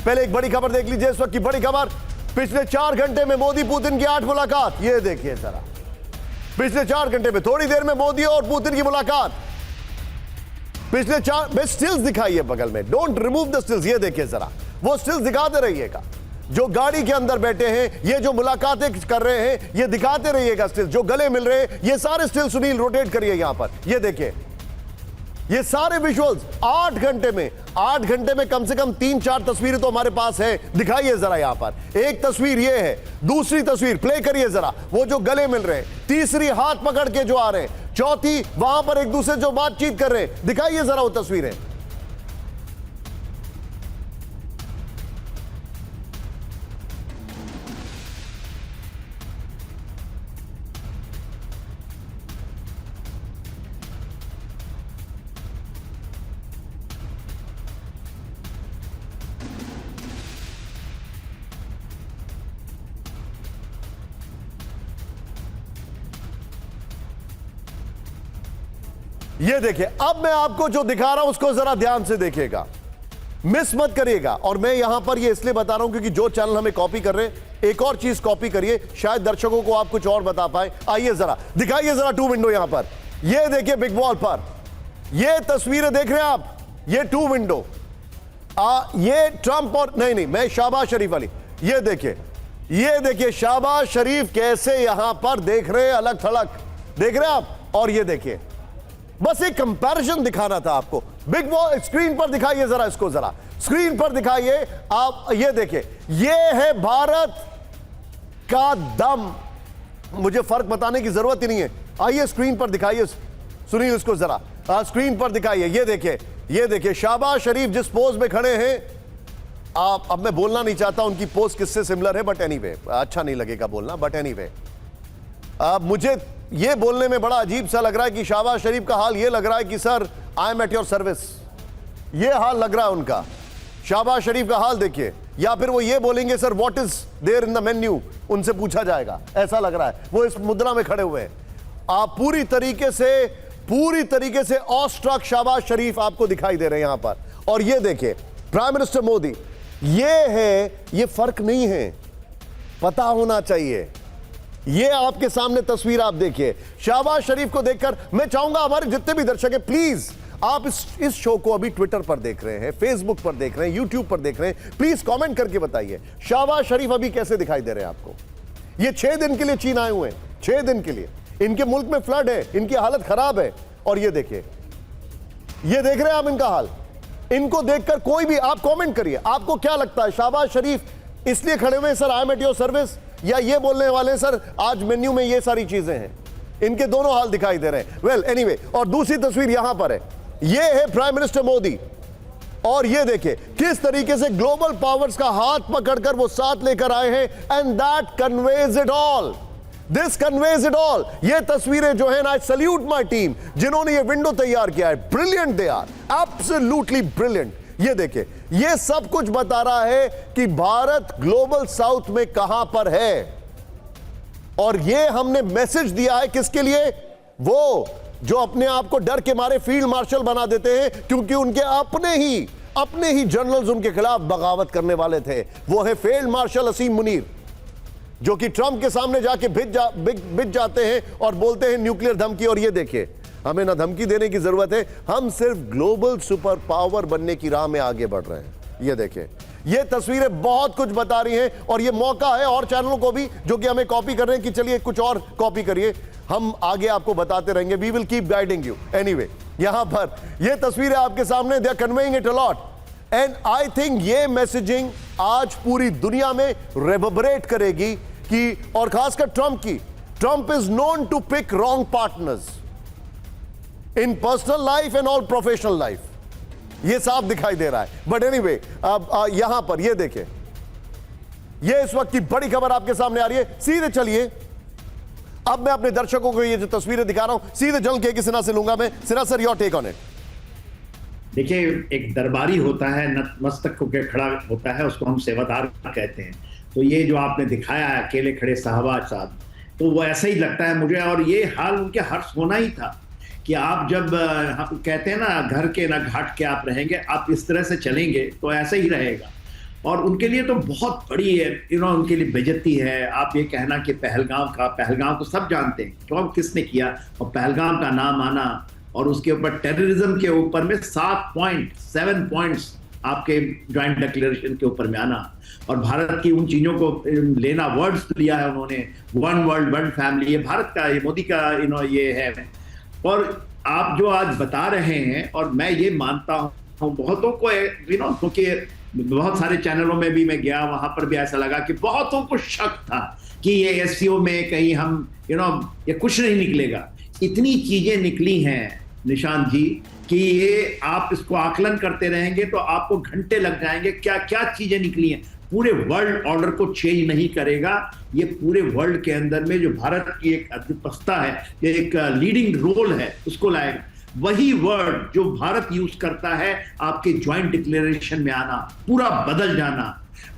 पहले एक बड़ी खबर देख लीजिए, इस वक्त की बड़ी खबर, पिछले 4 घंटे में मोदी पुतिन की 8 मुलाकात। ये देखिए जरा, पिछले 4 घंटे में, थोड़ी देर में मोदी और पुतिन की मुलाकात। पिछले 4 स्टिल्स दिखाइए बगल में, डोंट रिमूव द स्टिल्स। ये देखिए जरा, वो स्टिल्स दिखाते रहिएगा। जो गाड़ी के अंदर बैठे हैं, ये जो मुलाकातें कर रहे हैं, ये दिखाते रहिएगा स्टिल्स। जो गले मिल रहे हैं, ये सारे स्टिल्स सुनील रोटेट करिए यहां पर। ये देखिए, ये सारे विजुअल्स 8 घंटे में, 8 घंटे में कम से कम 3-4 तस्वीरें तो हमारे पास है। दिखाइए जरा यहां पर। एक तस्वीर ये है, दूसरी तस्वीर प्ले करिए जरा, वो जो गले मिल रहे हैं, तीसरी हाथ पकड़ के जो आ रहे हैं, चौथी वहां पर एक दूसरे जो बातचीत कर रहे हैं। दिखाइए जरा वो तस्वीरें। ये देखिए, अब मैं आपको जो दिखा रहा हूं उसको जरा ध्यान से देखिएगा, मिस मत करिएगा। और मैं यहां पर ये इसलिए बता रहा हूं क्योंकि जो चैनल हमें कॉपी कर रहे हैं, एक और चीज कॉपी करिए, शायद दर्शकों को आप कुछ और बता पाए। आइए जरा दिखाइए जरा 2 विंडो यहां पर। ये देखिए बिग वॉल पर ये तस्वीरें देख रहे हैं आप, ये 2 विंडो, ये ट्रंप और नहीं मैं शहबाज शरीफ वाली। ये देखिए शहबाज शरीफ कैसे यहां पर देख रहे हैं, अलग थलग देख रहे हैं आप। और ये देखिए, बस एक कंपैरिजन दिखाना था आपको। बिग वॉल स्क्रीन पर दिखाइए जरा, इसको जरा स्क्रीन पर दिखाइए आप। ये देखिए, ये है भारत का दम। मुझे फर्क बताने की जरूरत ही नहीं है। आइए स्क्रीन पर दिखाइए सुनील, इसको जरा स्क्रीन पर दिखाइए। ये देखिए शहबाज शरीफ जिस पोज में खड़े हैं, आप, अब मैं बोलना नहीं चाहता उनकी पोज किससे सिमिलर है, बट एनीवे अच्छा नहीं लगेगा बोलना, बट एनीवे मुझे ये बोलने में बड़ा अजीब सा लग रहा है कि शहबाज शरीफ का हाल ये लग रहा है कि sir I am at your service, ये हाल लग रहा है उनका। शहबाज शरीफ का हाल देखिए, या फिर वो ये बोलेंगे sir what is there in the menu, उनसे पूछा जाएगा, ऐसा लग रहा है। वो इस मुद्रा में खड़े हुए हैं। आप पूरी तरीके से ऑस्ट्रक शहबाज शरीफ आपको दिखाई दे रहे हैं यहां पर। और ये देखिए प्राइम मिनिस्टर मोदी, ये फर्क नहीं है, पता होना चाहिए। ये आपके सामने तस्वीर आप देखिए, शहबाज शरीफ को देखकर मैं चाहूंगा हमारे जितने भी दर्शक हैं, प्लीज आप इस शो को अभी ट्विटर पर देख रहे हैं, फेसबुक पर देख रहे हैं, यूट्यूब पर देख रहे हैं, प्लीज कमेंट करके बताइए शहबाज शरीफ अभी कैसे दिखाई दे रहे हैं आपको। ये 6 दिन के लिए चीन आए हुए हैं, 6 दिन के लिए। इनके मुल्क में फ्लड है, इनकी हालत खराब है। और ये देखिए, ये देख रहे हैं आप इनका हाल। इनको देखकर कोई भी आप कमेंट करिए, आपको क्या लगता है शहबाज शरीफ इसलिए खड़े हुए sir I am at your service, या ये बोलने वाले सर आज मेन्यू में ये सारी चीजें हैं। इनके दोनों हाल दिखाई दे रहे हैं। वेल एनीवे, और दूसरी तस्वीर यहां पर है, ये है प्राइम मिनिस्टर मोदी। और ये देखिए किस तरीके से ग्लोबल पावर्स का हाथ पकड़कर वो साथ लेकर आए हैं, and that conveys it all, this conveys it all. ये तस्वीरें जो है ना, आई सल्यूट माय टीम जिन्होंने ये विंडो तैयार किया है। Brilliant, they are absolutely brilliant. ये देखिए, ये सब कुछ बता रहा है कि भारत ग्लोबल साउथ में कहां पर है। और ये हमने मैसेज दिया है किसके लिए, वो जो अपने आप को डर के मारे फील्ड मार्शल बना देते हैं क्योंकि उनके अपने ही जनरल्स उनके खिलाफ बगावत करने वाले थे। वो है फील्ड मार्शल असीम मुनीर, जो कि ट्रंप के सामने जाके भिज जाते हैं और बोलते हैं न्यूक्लियर धमकी। और ये देखिए, हमें ना धमकी देने की जरूरत है, हम सिर्फ ग्लोबल सुपर पावर बनने की राह में आगे बढ़ रहे हैं। ये देखिए, ये तस्वीरें बहुत कुछ बता रही हैं। और ये मौका है और चैनलों को भी जो कि हमें कॉपी कर रहे हैं कि चलिए कुछ और कॉपी करिए, हम आगे आपको बताते रहेंगे, we will keep guiding you. Anyway, यहां पर ये तस्वीरें आपके सामने, they are conveying it a lot, and I think ये मैसेजिंग आज पूरी दुनिया में रेवबरेट करेगी कि, और खासकर ट्रंप की, Trump is known to pick wrong partners in personal life and all professional life, ये साफ दिखाई दे रहा है। बट एनीवे, अब यहां पर ये देखें, ये इस वक्त की बड़ी खबर आपके सामने आ रही है। सीधे चलिए, अब मैं अपने दर्शकों को ये जो तस्वीरें दिखा रहा हूं, सीधे जल के सिन्हा से लूंगा मैं। Sinha sir, your take on it. देखिए, एक दरबारी होता है, नतमस्तक होकर खड़ा होता है, उसको हम सेवादार कहते हैं। तो ये जो आपने दिखाया है अकेले खड़े शहबाज साहब, तो वो ऐसा ही लगता है मुझे। और ये हाल उनके हर्ष होना ही था कि आप जब कहते हैं ना, घर के ना घाट के आप रहेंगे, आप इस तरह से चलेंगे तो ऐसे ही रहेगा। और उनके लिए तो बहुत बड़ी है, उनके लिए बेइज्जती है। आप ये कहना कि पहलगाम को सब जानते हैं तो किसने किया, और पहलगाम का नाम आना और उसके ऊपर टेररिज्म के ऊपर में 7 पॉइंट्स आपके ज्वाइंट डिक्लेरेशन के ऊपर में आना, और भारत की उन चीजों को लेना, वर्ड्स लिया है उन्होंने, वन वर्ल्ड वन फैमिली, ये भारत का, ये मोदी का ये है। और आप जो आज बता रहे हैं, और मैं ये मानता हूँ बहुतों को क्योंकि बहुत सारे चैनलों में भी मैं गया, वहां पर भी ऐसा लगा कि बहुतों को शक था कि ये एससीओ में कहीं हम ये कुछ नहीं निकलेगा। इतनी चीजें निकली हैं निशांत जी कि ये आप इसको आकलन करते रहेंगे तो आपको घंटे लग जाएंगे। क्या क्या चीजें निकली हैं, पूरे वर्ल्ड ऑर्डर को चेंज नहीं करेगा। ये पूरे वर्ल्ड के अंदर में जो भारत की एक अधिपस्ता है, ये एक लीडिंग रोल है, उसको लाएगा। वही वर्ड जो भारत यूज करता है, आपके ज्वाइंट डिक्लेरेशन में आना, पूरा बदल जाना।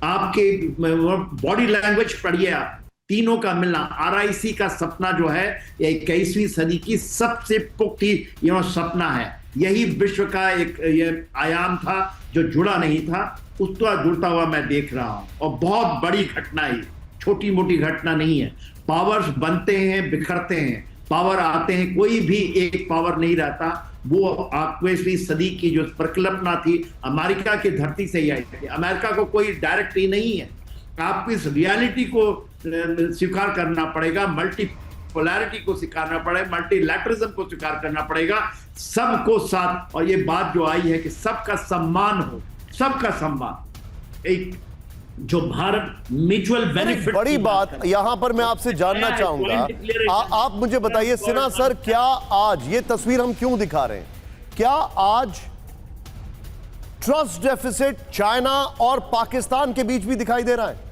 आपके बॉडी लैंग्वेज पढ़िए, आप तीनों का मिलना। आरआईसी का सपना जो है, 21वीं सदी की सबसे पुख्ती सपना है। यही विश्व का एक ये आयाम था जो जुड़ा नहीं था, उसका जुड़ता हुआ मैं देख रहा हूं। और बहुत बड़ी घटना है, छोटी मोटी घटना नहीं है। पावर्स बनते हैं, बिखरते हैं, पावर आते हैं, कोई भी एक पावर नहीं रहता। वो 21वीं सदी की जो परिकल्पना थी, अमेरिका की धरती से ही आई थी। अमेरिका को कोई डायरेक्ट ही नहीं है। आपको इस रियलिटी को स्वीकार करना पड़ेगा, मल्टीपोलैरिटी को स्वीकारना पड़ेगा, मल्टीलैटरिज्म को स्वीकार करना पड़ेगा, सबको साथ। और ये बात जो आई है कि सबका सम्मान हो, सबका सम्मान, एक जो भारत म्यूचुअल बेनिफिट, बड़ी बात यहां पर मैं आपसे जानना चाहूंगा। आप मुझे बताइए सिन्हा सर, क्या आज ये तस्वीर हम क्यों दिखा रहे हैं? क्या आज ट्रस्ट डेफिसिट चाइना और पाकिस्तान के बीच भी दिखाई दे रहा है?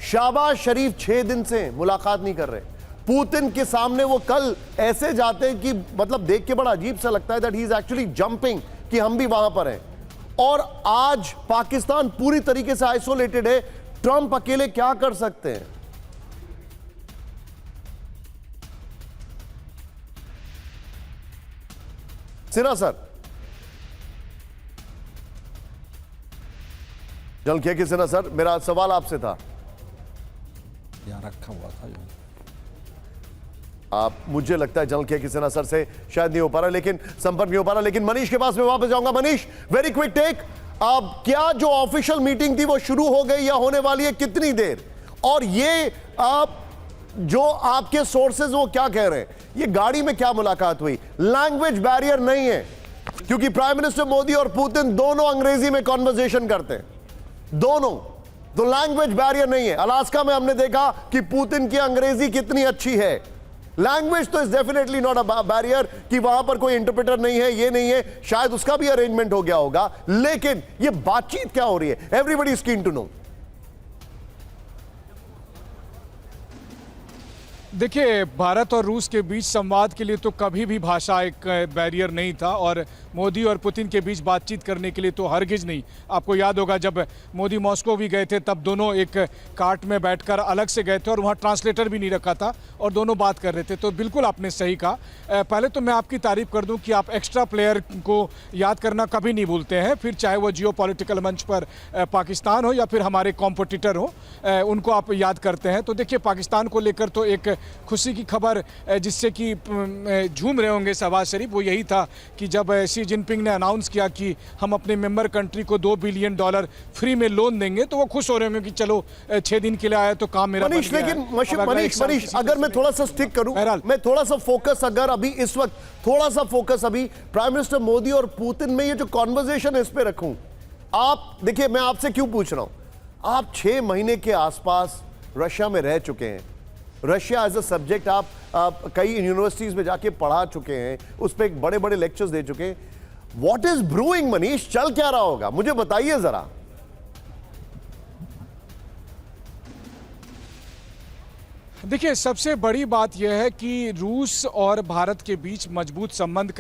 शहबाज शरीफ 6 दिन से मुलाकात नहीं कर रहे। पुतिन के सामने वो कल ऐसे जाते हैं कि मतलब देख के बड़ा अजीब सा लगता है that he is actually jumping कि हम भी वहां पर हैं। और आज पाकिस्तान पूरी तरीके से आइसोलेटेड है। ट्रंप अकेले क्या कर सकते हैं? सिन्हा सर, जलखिया की सिन्हा सर, मेरा सवाल आपसे था। यहाँ रखा हुआ था जो आप, मुझे लगता है जलखिया की सिन्हा सर से शायद नहीं हो पा रहा, लेकिन संपर्क नहीं हो पा रहा। लेकिन मनीष के पास मैं वापस जाऊंगा। Manish, very quick take. अब क्या जो ऑफिशियल मीटिंग थी वो शुरू हो गई या होने वाली है, कितनी देर? और ये आप जो आपके सोर्सेज वो क्या कह रहे हैं, ये गाड़ी में क्या मुलाकात हुई? लैंग्वेज बैरियर नहीं है क्योंकि प्राइम मिनिस्टर मोदी और पुतिन दोनों अंग्रेजी में कॉन्वर्सेशन करते हैं, दोनों, तो लैंग्वेज बैरियर नहीं है। अलास्का में हमने देखा कि पुतिन की अंग्रेजी कितनी अच्छी है। लैंग्वेज तो is definitely not a barrier कि वहां पर कोई इंटरप्रेटर नहीं है, ये नहीं है, शायद उसका भी अरेंजमेंट हो गया होगा। लेकिन ये बातचीत क्या हो रही है? Everybody is keen to know. देखिए, भारत और रूस के बीच संवाद के लिए तो कभी भी भाषा एक बैरियर नहीं था, और मोदी और पुतिन के बीच बातचीत करने के लिए तो हरगिज नहीं। आपको याद होगा जब मोदी मॉस्को भी गए थे तब दोनों एक कार्ट में बैठकर अलग से गए थे और वहाँ ट्रांसलेटर भी नहीं रखा था और दोनों बात कर रहे थे। तो बिल्कुल आपने सही कहा। पहले तो मैं आपकी तारीफ कर दूं कि आप एक्स्ट्रा प्लेयर को याद करना कभी नहीं भूलते हैं, फिर चाहे वो जियोपॉलिटिकल मंच पर पाकिस्तान हो या फिर हमारे कॉम्पिटिटर हो, उनको आप याद करते हैं। तो देखिए, पाकिस्तान को लेकर तो एक खुशी की खबर जिससे कि झूम रहे होंगे शहबाज शरीफ, वो यही था कि जब शी जिनपिंग ने अनाउंस किया कि हम अपने मेंबर कंट्री को $2 बिलियन फ्री में लोन देंगे, तो वो खुश हो रहे होंगे कि चलो 6 दिन के लिए आया तो काम मेरा मनीष, लेकिन मनीष अगर मैं थोड़ा सा स्टिक करूं, मैं थोड़ा सा फोकस, अगर अभी इस वक्त थोड़ा सा फोकस अभी प्राइम मिनिस्टर मोदी और पुतिन में ये जो कॉन्वर्सेशन है इस पे रखूं। आप देखिए, मैं आपसे क्यों पूछ रहा हूं, आप 6 महीने के आसपास रशिया में रह चुके हैं। रशिया एज अ सब्जेक्ट आप कई यूनिवर्सिटीज में जाके पढ़ा चुके हैं, उस पर एक बड़े बड़े लेक्चर्स दे चुके हैं। What is brewing Manish? चल क्या रहा होगा, मुझे बताइए जरा। देखिए, सबसे बड़ी बात यह है कि रूस और भारत के बीच मजबूत संबंध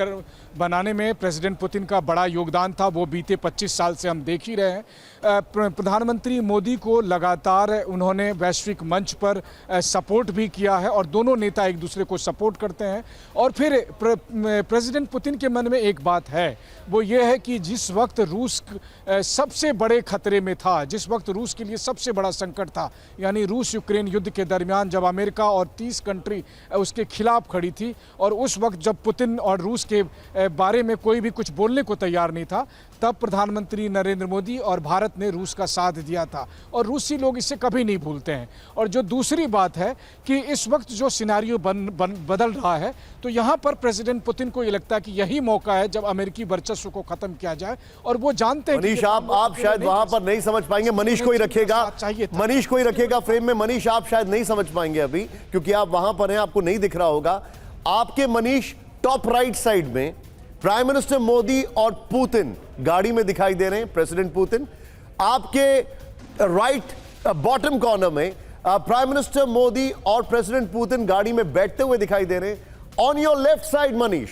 बनाने में प्रेसिडेंट पुतिन का बड़ा योगदान था। वो बीते 25 साल से हम देख ही रहे हैं। प्रधानमंत्री मोदी को लगातार उन्होंने वैश्विक मंच पर सपोर्ट भी किया है और दोनों नेता एक दूसरे को सपोर्ट करते हैं। और फिर प्रेसिडेंट पुतिन के मन में एक बात है, वो ये है कि जिस वक्त रूस सबसे बड़े खतरे में था, जिस वक्त रूस के लिए सबसे बड़ा संकट था, यानी रूस यूक्रेन युद्ध के दरमियान जब अमेरिका और 30 कंट्री उसके खिलाफ खड़ी थी और उस वक्त जब पुतिन और रूस के बारे में कोई भी कुछ बोलने को तैयार नहीं था, तब प्रधानमंत्री नरेंद्र मोदी और भारत ने रूस का साथ दिया था और रूसी लोग इसे कभी नहीं भूलते हैं। और जो दूसरी बात है कि इस वक्त जो सिनेरियो बदल रहा है, तो यहाँ पर प्रेसिडेंट पुतिन को ये लगता है कि यही मौका है जब अमेरिकी वर्चस्व को खत्म किया जाए। और वो जानते हैं मनीष, आप शायद वहां पर नहीं समझ पाएंगे। मनीष को ही रखेगा, मनीष को ही रखेगा फ्रेम में। मनीष, आप शायद नहीं समझ पाएंगे अभी, क्योंकि आप वहां पर हैं, आपको नहीं दिख रहा होगा। आपके मनीष टॉप राइट साइड में प्राइम मिनिस्टर मोदी और पुतिन गाड़ी में दिखाई दे रहे हैं, प्रेसिडेंट पुतिन। आपके राइट बॉटम कॉर्नर में प्राइम मिनिस्टर मोदी और प्रेसिडेंट पुतिन गाड़ी में बैठते हुए दिखाई दे रहे हैं। On your left side Manish,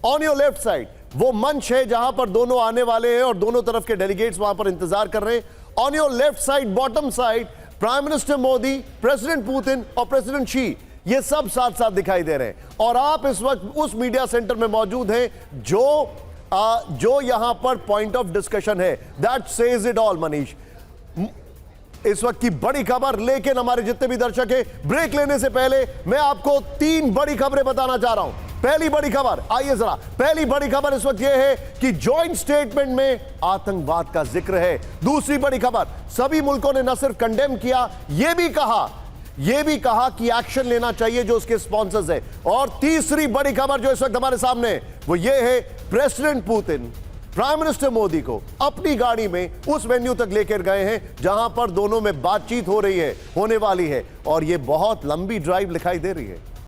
on your left side वो मंच है जहां पर दोनों आने वाले हैं और दोनों तरफ के डेलीगेट्स वहां पर इंतजार कर रहे हैं। On your left side bottom side prime minister Modi, president Putin और प्रेसिडेंट शी, ये सब साथ साथ दिखाई दे रहे हैं। और आप इस वक्त उस मीडिया सेंटर में मौजूद हैं जो यहां पर पॉइंट ऑफ डिस्कशन है। That says it all Manish. इस वक्त की बड़ी खबर, लेकिन हमारे जितने भी दर्शक हैं, ब्रेक लेने से पहले मैं आपको 3 बड़ी खबरें बताना चाह रहा हूं। पहली बड़ी खबर, आइए जरा, पहली बड़ी खबर इस वक्त यह है कि जॉइंट स्टेटमेंट में आतंकवाद का जिक्र है। दूसरी बड़ी खबर, सभी मुल्कों ने न सिर्फ कंडेम किया, यह भी कहा कि एक्शन लेना चाहिए जो उसके स्पॉन्सर्स है। और तीसरी बड़ी खबर जो इस वक्त हमारे सामने है, वो ये है president Putin prime minister Modi को अपनी गाड़ी में उस वेन्यू तक लेकर गए हैं जहां पर दोनों में बातचीत होने वाली है। और ये बहुत लंबी ड्राइव दिखाई दे रही है।